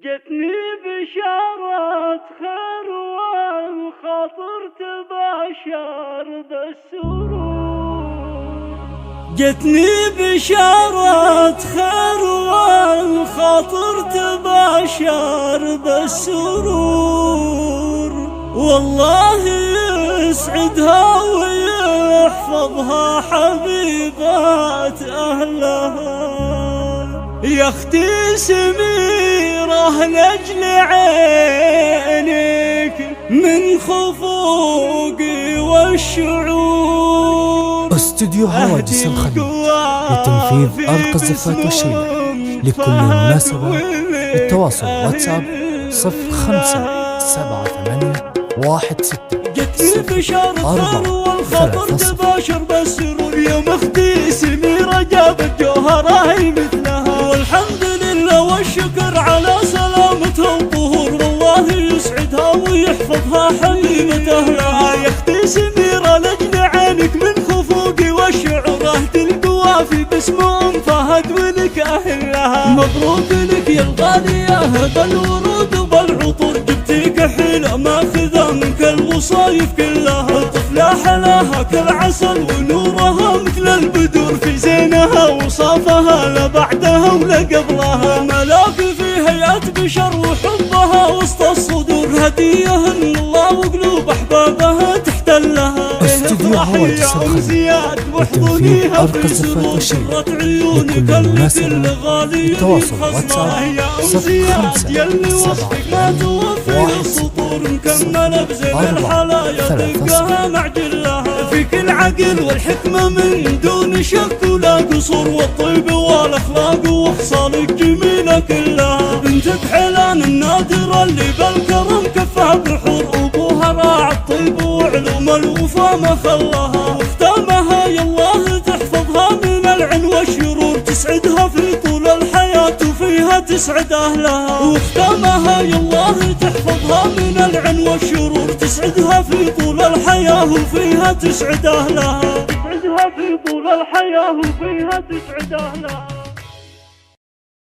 جتني بشارة خير والخاطر تباشر بالسرور. جتني بشارة خير والخاطر تباشر بالسرور. والله يسعدها ويحفظها حبيبات أهلها. يا اختي سميرة لأجل عينك من خفوقي والشعور. استوديو هواجس الخليج لتنفيذ أرق الزفات والشيلة لكل مناسبة. التواصل واتساب 057816 جتني بشارة والخاطر تباشر بالسرور. يا مختي سميرة جابت جوهرة هي مثلها. والحمد لله والشكر على سلامتها وطهور. والله يسعدها ويحفظها حبيبة أهلها. يا اختي سميرة لأجل عينك من خفوقي والشعور. أهد القوافي باسم أم فهد ولك أهلها. مبروك لك يا الغالية هذا الورود وبالعطور. جبتي كحيلة ماخذة منك الوصايف كلها. طفلة حلاها كالعسل ونورها مثل البدور. في زينها وصافها لا بعدها ولا قبلها. ملاك في هيئة بشر وحبها وسط الصدور. هدية من الله وقلوب أحبابها تحتلها. استوديو هواجس الخليج لتنفيذ أرق الزفات والشيلة لكل مناسبة. التواصل واتساب 057816 فيك العقل والحكمة من دون شك ولا قصور. والطيب والأخلاق وخصالك جميلة كلها. بنتك حلان النادرة اللي بالكرم كفها بحور. أبوها راعى الطيب وعلوم الوفا ما خلاها. واختامها يا الله تحفظها من العن والشرور. تسعدها في طول الحياة وفيها تسعد أهلها. واختامها يا الله تحفظها من العن والشرور. تسعدها في طول الحياة وفيها تسعد أهلها. تسعدها في طول الحياة وفيها تسعد أهلها.